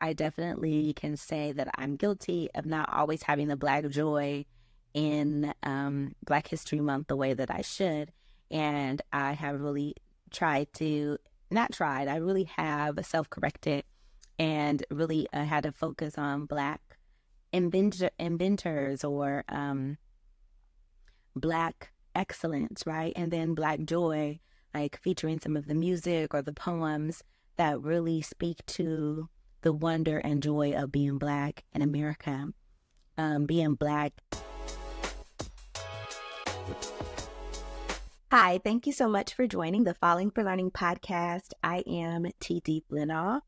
I definitely can say that I'm guilty of not always having the Black joy in Black History Month the way that I should. And I have really tried to, not tried, I really have self corrected and really had to focus on Black inventors or Black excellence, right? And then Black joy, like featuring some of the music or the poems that really speak to the wonder and joy of being Black in America. Being Black. Hi, thank you so much for joining the Falling for Learning podcast. I am TD Flenaugh.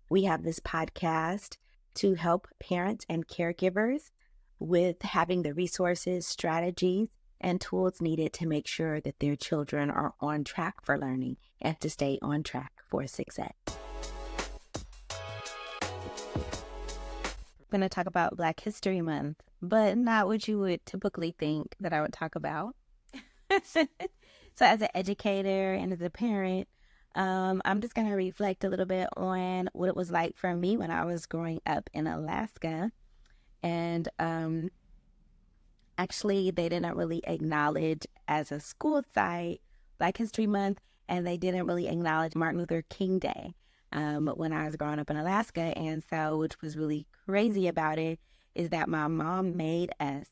We have this podcast to help parents and caregivers with having the resources, strategies, and tools needed to make sure that their children are on track for learning and to stay on track for success. I'm going to talk about Black History Month, but not what you would typically think that I would talk about. So as an educator and as a parent, I'm just going to reflect a little bit on what it was like for me when I was growing up in Alaska. And actually, they didn't really acknowledge as a school site Black History Month, and they didn't really acknowledge Martin Luther King Day when I was growing up in Alaska. And so, which was really crazy about it, is that my mom made us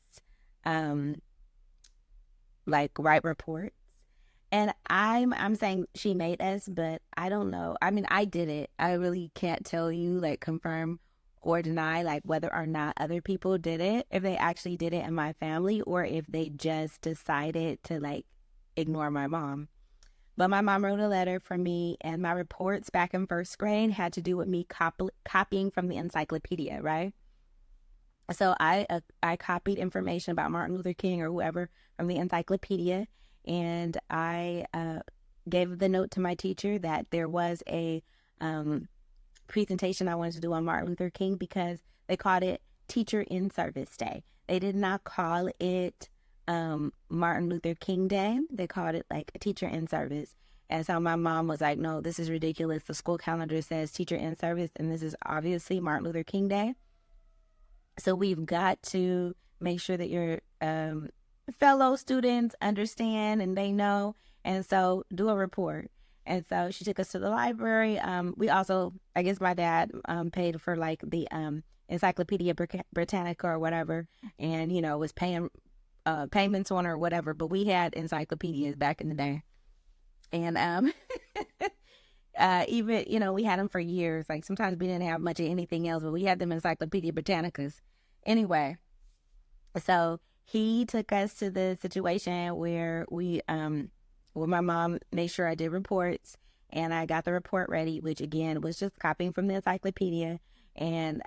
like write reports. And I'm saying she made us, but I don't know. I mean, I did it. I really can't tell you, like, confirm or deny, like, whether or not other people did it, if they actually did it in my family, or if they just decided to, like, ignore my mom. But my mom wrote a letter for me, and my reports back in first grade had to do with me copying from the Encyclopedia, right? So I copied information about Martin Luther King or whoever from the Encyclopedia, and I gave the note to my teacher that there was a presentation I wanted to do on Martin Luther King because they called it Teacher in Service Day. They did not call it Martin Luther King Day. They called it like a Teacher in Service. And so my mom was like, no, this is ridiculous. The school calendar says Teacher in Service, and this is obviously Martin Luther King Day. So we've got to make sure that your fellow students understand and they know. And so do a report. And so she took us to the library. We also, I guess my dad paid for like the Encyclopedia Britannica or whatever, and, you know, was paying payments on or whatever. But we had encyclopedias back in the day. And even, you know, we had them for years. Like sometimes we didn't have much of anything else, but we had them Encyclopedia Britannicas. Anyway, so he took us to the situation where where my mom made sure I did reports, and I got the report ready, which again was just copying from the encyclopedia. And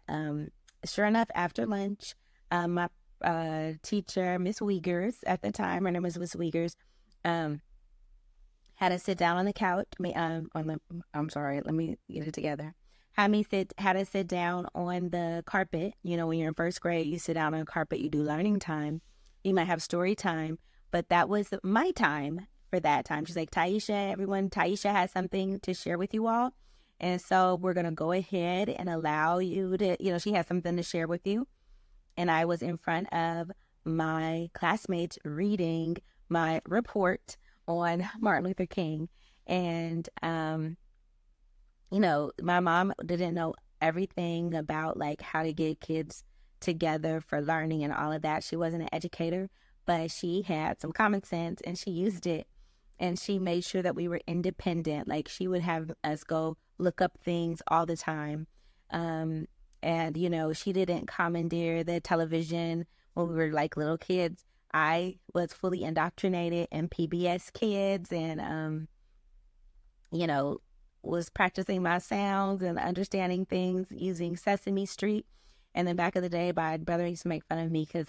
sure enough, after lunch, my teacher, Miss Wiegers at the time, her name was Miss Wiegers, had us sit down on the couch. I'm sorry, let me get it together. Had us sit down on the carpet. You know, when you're in first grade, you sit down on the carpet, you do learning time. You might have story time, but that was my time for that time. She's like, Taisha has something to share with you all. And so we're going to go ahead and allow you to, you know, she has something to share with you. And I was in front of my classmates reading my report on Martin Luther King. And, you know, my mom didn't know everything about like how to get kids together for learning and all of that. She wasn't an educator, but she had some common sense and she used it. And she made sure that we were independent. Like she would have us go look up things all the time. And, you know, she didn't commandeer the television when we were like little kids. I was fully indoctrinated in PBS Kids and, you know, was practicing my sounds and understanding things using Sesame Street. And then back in the day, my brother used to make fun of me because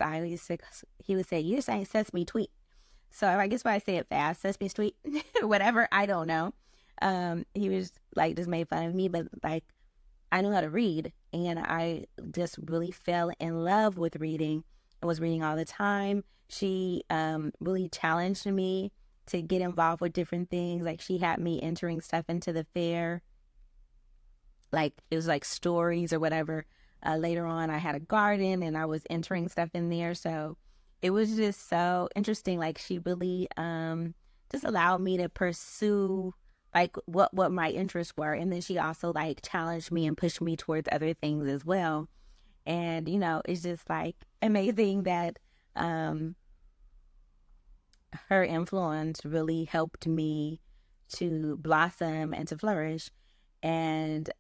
he would say, you're saying Sesame Tweet. So I guess why I say it fast, Sesame Street, whatever, I don't know. He was like, just made fun of me, but like, I knew how to read and I just really fell in love with reading. I was reading all the time. She really challenged me to get involved with different things. Like she had me entering stuff into the fair like it was like stories or whatever. Later on, I had a garden and I was entering stuff in there. So it was just so interesting. Like she really just allowed me to pursue like what my interests were, and then she also like challenged me and pushed me towards other things as well. And it's just like amazing that um her influence really helped me to blossom and to flourish. And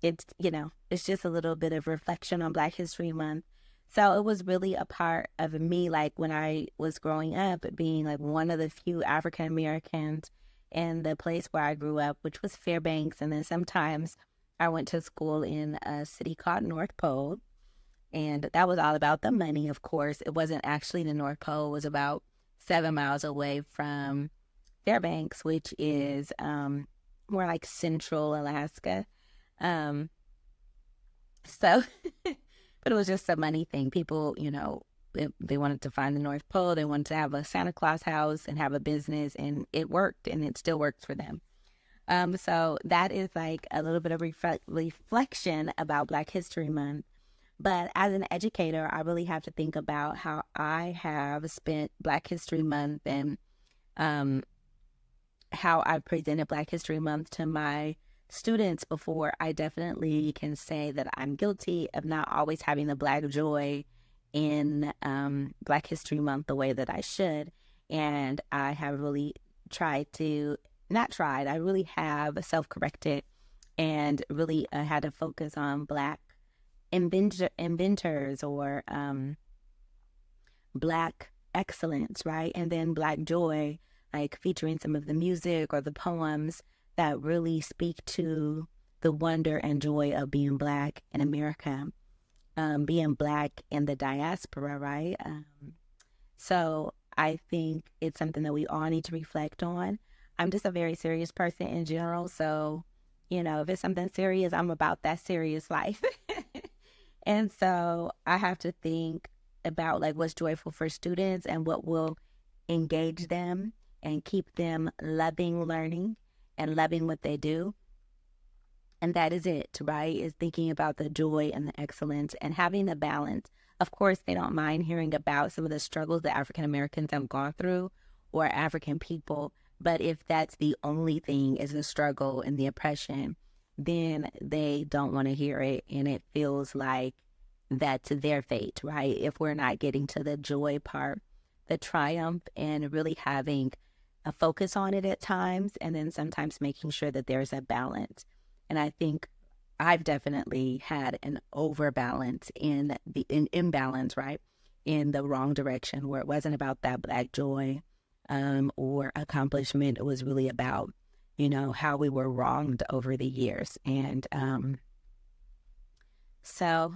it's just a little bit of reflection on Black History Month. So it was really a part of me, like when I was growing up, being like one of the few African Americans in the place where I grew up, which was Fairbanks. And then sometimes I went to school in a city called North Pole. And that was all about the money, of course. It wasn't actually the North Pole. It was about 7 miles away from Fairbanks, which is more like central Alaska. Um, so, but it was just a money thing. People, they wanted to find the North Pole. They wanted to have a Santa Claus house and have a business, and it worked, and it still works for them. So that is like a little bit of reflection about Black History Month. But as an educator, I really have to think about how I have spent Black History Month, and um, how I presented Black History Month to my students before. I definitely can say that I'm guilty of not always having the Black joy in Black History Month the way that I should. And I have really tried to, not tried, I really have self-corrected and really had to focus on Black inventors, or Black excellence, right? And then Black joy, like featuring some of the music or the poems that really speak to the wonder and joy of being Black in America, being Black in the diaspora, right? So I think it's something that we all need to reflect on. I'm just a very serious person in general. So, if it's something serious, I'm about that serious life. And so I have to think about like what's joyful for students and what will engage them and keep them loving learning and loving what they do. And that is it, right? Is thinking about the joy and the excellence and having the balance. Of course, they don't mind hearing about some of the struggles that African Americans have gone through, or African people. But if that's the only thing is the struggle and the oppression, then they don't want to hear it. And it feels like that's their fate, right? If we're not getting to the joy part, the triumph, and really having a focus on it at times, and then sometimes making sure that there's a balance. And I think I've definitely had an overbalance in the imbalance, right? In the wrong direction, where it wasn't about that Black joy or accomplishment. It was really about, how we were wronged over the years. And so,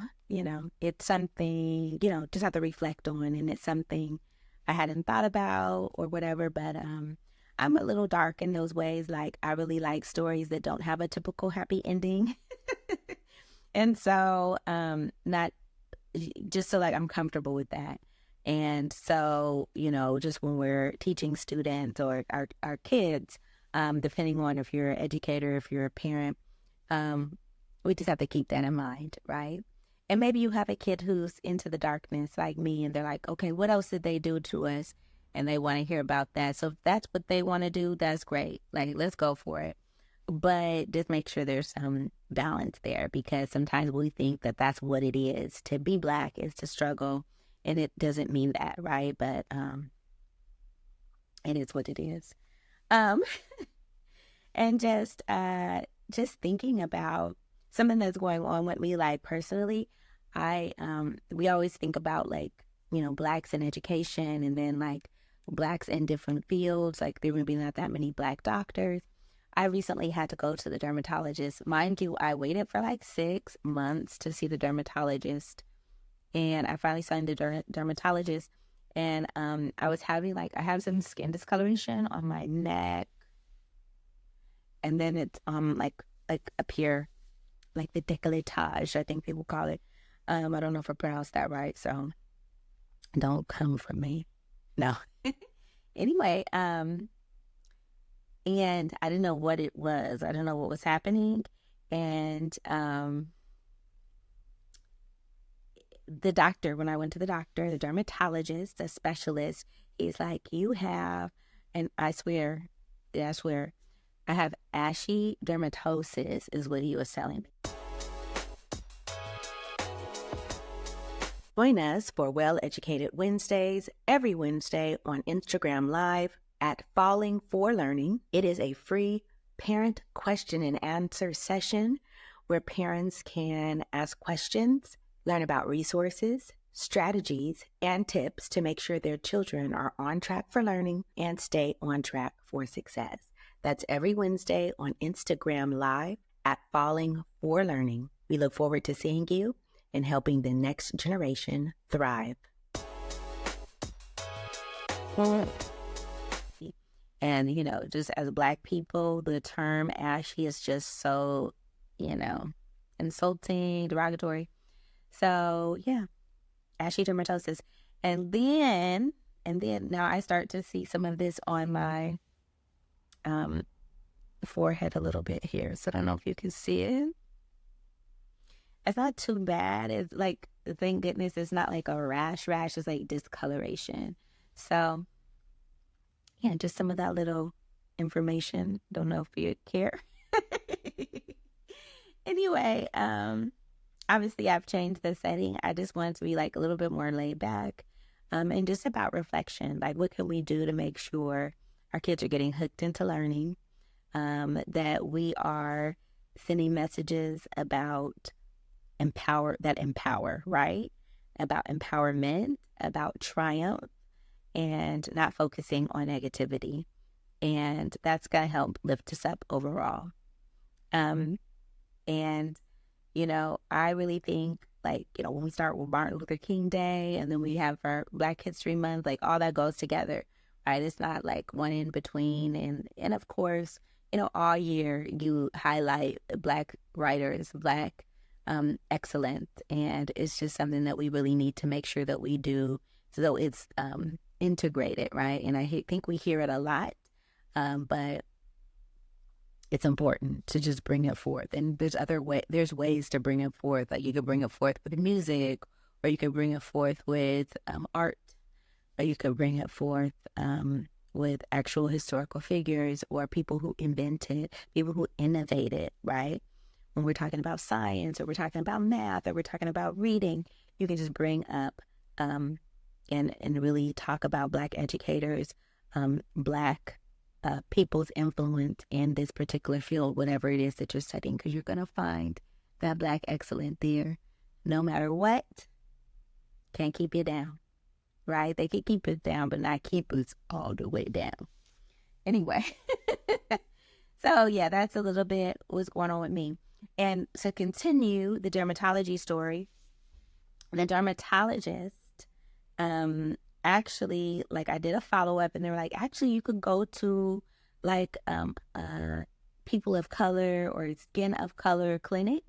it's something, just have to reflect on. And it's something I hadn't thought about or whatever. But I'm a little dark in those ways. Like, I really like stories that don't have a typical happy ending. And so, not just so like I'm comfortable with that. And so, just when we're teaching students or our kids, depending on if you're an educator, if you're a parent, we just have to keep that in mind, right? And maybe you have a kid who's into the darkness like me, and they're like, okay, what else did they do to us? And they want to hear about that. So if that's what they want to do, that's great. Like, let's go for it. But just make sure there's some balance there, because sometimes we think that that's what it is. To be Black is to struggle, and it doesn't mean that, right? But it is what it is. Um, and just thinking about something that's going on with me, like personally, we always think about like, Blacks in education, and then like Blacks in different fields, like there would be not that many Black doctors. I recently had to go to the dermatologist. Mind you, I waited for like 6 months to see the dermatologist, and I finally saw the dermatologist. And I have some skin discoloration on my neck, and then it's like up here, like the décolletage, I think people call it. I don't know if I pronounced that right, so don't come for me. No. Anyway, and I didn't know what it was. I don't know what was happening. And the doctor, when I went to the doctor, the dermatologist, the specialist, he's like, you have, and I swear, I have ashy dermatosis, is what he was telling me. Join us for Well Educated Wednesdays every Wednesday on Instagram Live at Falling for Learning. It is a free parent question and answer session where parents can ask questions, learn about resources, strategies, and tips to make sure their children are on track for learning and stay on track for success. That's every Wednesday on Instagram Live at Falling for Learning. We look forward to seeing you and helping the next generation thrive. And, just as Black people, the term ashy is just so, insulting, derogatory. So, yeah, ashy dermatosis. And then now I start to see some of this on my forehead a little bit here. So I don't know if you can see it. It's not too bad. It's like, thank goodness it's not like a rash. It's like discoloration. So yeah, just some of that little information. Don't know if you care. Anyway, obviously I've changed the setting. I just wanted to be like a little bit more laid back, and just about reflection. Like, what can we do to make sure our kids are getting hooked into learning, that we are sending messages about empower, right? About empowerment, about triumph, and not focusing on negativity. And that's going to help lift us up overall. And, I really think, like, when we start with Martin Luther King Day and then we have our Black History Month, like, all that goes together, right? It's not like one in between. And of course, all year you highlight Black writers, Black excellence. And it's just something that we really need to make sure that we do so it's integrated, right? And I think we hear it a lot, but it's important to just bring it forth. And there's ways to bring it forth. Like, you could bring it forth with music, or you could bring it forth with art, or you could bring it forth with actual historical figures, or people who invented, people who innovated, right? When we're talking about science, or we're talking about math, or we're talking about reading, you can just bring up and really talk about Black educators, Black people's influence in this particular field, whatever it is that you're studying, because you're going to find that Black excellence there. No matter what, can't keep you down, right? They can keep us down, but not keep us all the way down. Anyway, so yeah, that's a little bit what's going on with me. And to continue the dermatology story, the dermatologist, actually, like, I did a follow-up, and they were like, actually, you could go to like people of color or skin of color clinic.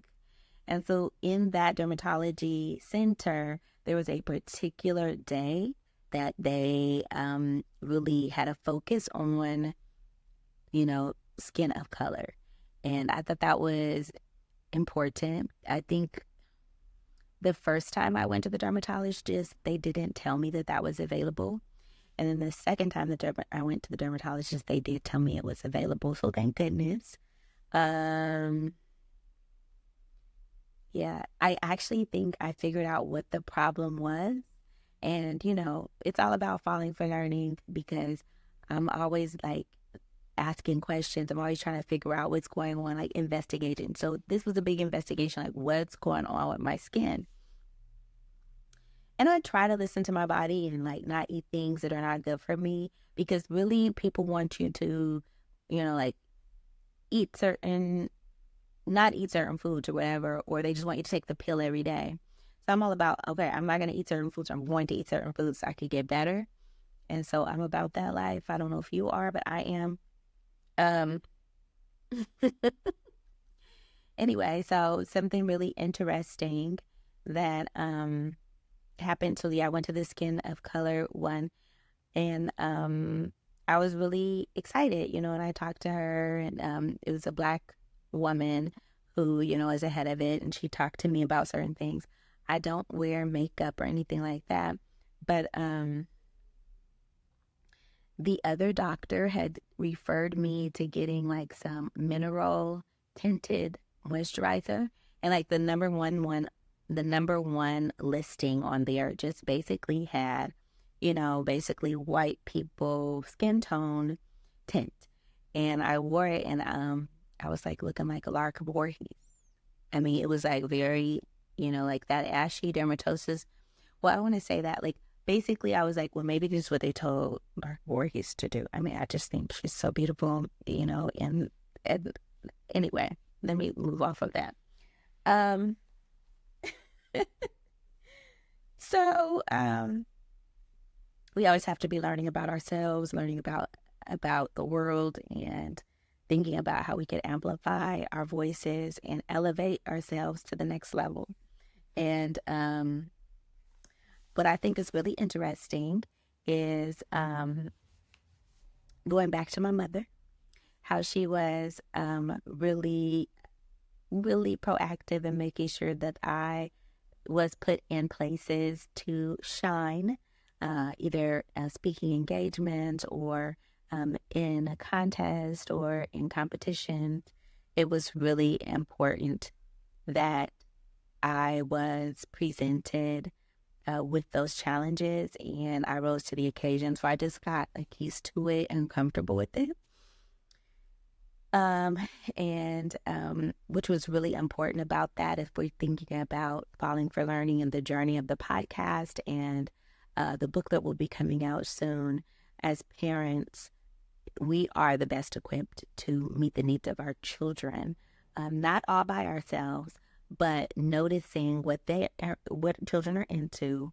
And so in that dermatology center, there was a particular day that they really had a focus on, skin of color. And I thought that was important. I think the first time I went to the dermatologist, they didn't tell me that was available. And then the second time I went to the dermatologist, they did tell me it was available. So thank goodness. Yeah, I actually think I figured out what the problem was. And, it's all about falling for learning, because I'm always like asking questions. I'm always trying to figure out what's going on, like investigating. So this was a big investigation, like, what's going on with my skin. And I try to listen to my body and like not eat things that are not good for me, because really people want you to, like not eat certain foods or whatever, or they just want you to take the pill every day. So I'm all about, okay, I'm not going to eat certain foods. I'm going to eat certain foods so I could get better. And so I'm about that life. I don't know if you are, but I am. Anyway, so something really interesting that happened. So yeah, I went to the skin of color one, and I was really excited, and I talked to her, and it was a Black woman who, you know, is ahead of it, and she talked to me about certain things. I don't wear makeup or anything like that, but the other doctor had referred me to getting like some mineral tinted moisturizer, and like the number one listing on there just basically had, you know, basically white people skin tone tint. And I wore it, and I was like looking like a Lark Voorhees. I mean, it was like very, you know, like that ashy dermatosis. Well, I want to say that, like, basically, I was like, well, maybe this is what they told Mark Voorhees to do. I mean, I just think she's so beautiful, you know, and anyway, let me move off of that. Um, so we always have to be learning about ourselves, learning about the world, and thinking about how we can amplify our voices and elevate ourselves to the next level. And what I think is really interesting is going back to my mother, how she was really, really proactive in making sure that I was put in places to shine, either speaking engagements or in a contest or in competition. It was really important that I was presented with those challenges, and I rose to the occasion. So I just got like used to it and comfortable with it. Um, and which was really important about that if we're thinking about Falling for Learning and the journey of the podcast and the book that will be coming out soon. As parents, we are the best equipped to meet the needs of our children, not all by ourselves, but noticing what children are into,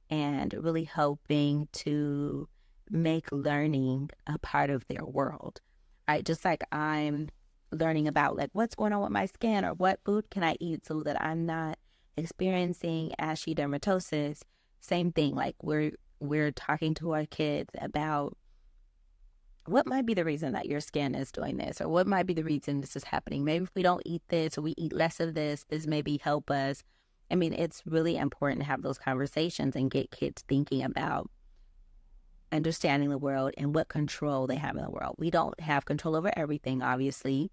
and really hoping to make learning a part of their world, right? Just like I'm learning about like what's going on with my skin or what food can I eat so that I'm not experiencing ashy dermatosis. Same thing, like we're talking to our kids about what might be the reason that your skin is doing this, or what might be the reason this is happening. Maybe if we don't eat this or we eat less of this maybe help us. I mean, it's really important to have those conversations and get kids thinking about understanding the world and what control they have in the world. We don't have control over everything, obviously,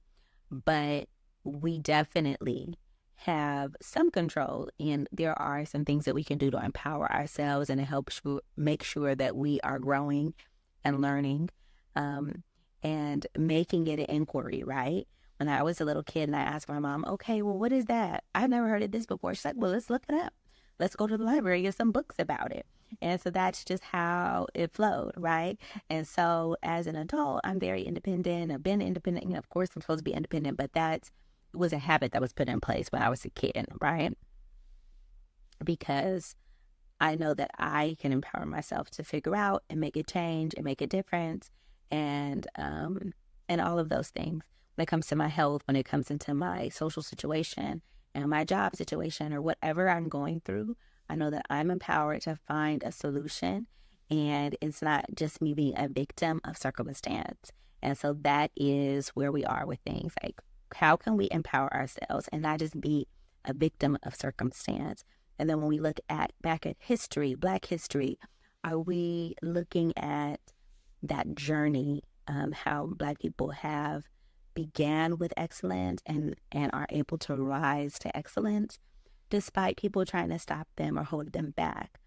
but we definitely have some control. And there are some things that we can do to empower ourselves and to help make sure that we are growing and learning, and making it an inquiry, right? When I was a little kid and I asked my mom, okay, well, what is that? I've never heard of this before. She's like, well, let's look it up. Let's go to the library, get some books about it. And so that's just how it flowed, right? And so as an adult, I'm very independent. I've been independent. You know, of course, I'm supposed to be independent, but that was a habit that was put in place when I was a kid, right? Because I know that I can empower myself to figure out and make a change and make a difference, and all of those things. When it comes to my health, when it comes into my social situation and my job situation or whatever I'm going through, I know that I'm empowered to find a solution, and it's not just me being a victim of circumstance. And so that is where we are with things. Like, how can we empower ourselves and not just be a victim of circumstance? And then when we look back at history, Black history, are we looking at that journey, how Black people have began with excellence and are able to rise to excellence despite people trying to stop them or hold them back?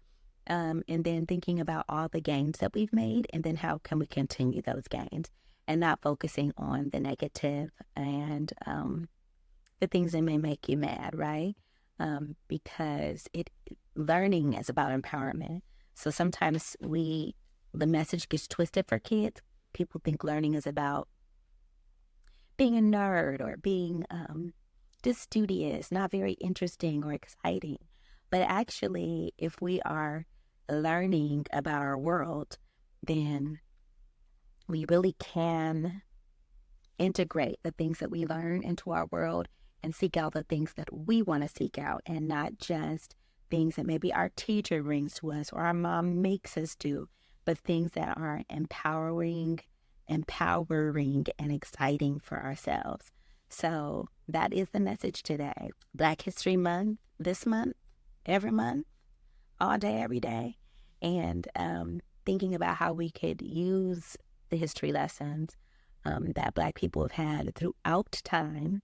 And then thinking about all the gains that we've made, and then how can we continue those gains and not focusing on the negative and the things that may make you mad, right? Because learning is about empowerment. So sometimes the message gets twisted for kids. People think learning is about being a nerd or being just studious, not very interesting or exciting. But actually, if we are learning about our world, then we really can integrate the things that we learn into our world and seek out the things that we want to seek out, and not just things that maybe our teacher brings to us or our mom makes us do, but things that are empowering and exciting for ourselves. So that is the message today. Black History Month, this month, every month, all day, every day. And thinking about how we could use the history lessons that Black people have had throughout time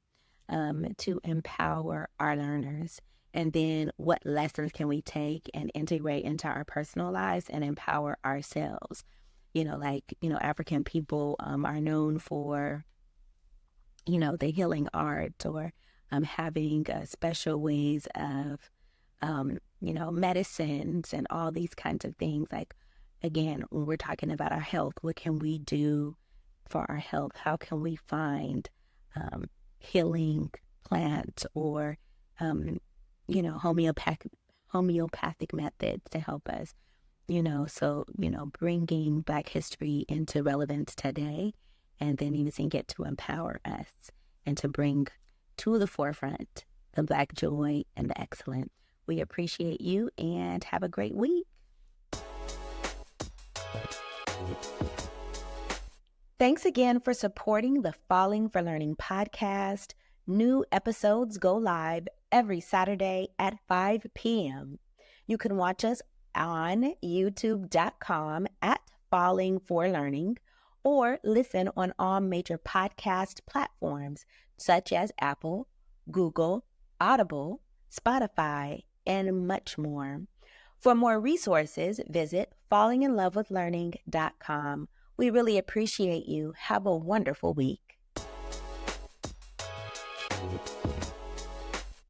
to empower our learners. And then what lessons can we take and integrate into our personal lives and empower ourselves? African people are known for, the healing art, or having special ways of, medicines and all these kinds of things. Like, again, when we're talking about our health, what can we do for our health? How can we find healing plants or, homeopathic methods to help us? Bringing Black history into relevance today, and then using it to empower us and to bring to the forefront the Black joy and the excellence. We appreciate you and have a great week. Thanks again for supporting the Falling for Learning podcast. New episodes go live every Saturday at 5 p.m. You can watch us on youtube.com at Falling for Learning, or listen on all major podcast platforms such as Apple, Google, Audible, Spotify, and much more. For more resources, visit fallinginlovewithlearning.com. We really appreciate you. Have a wonderful week.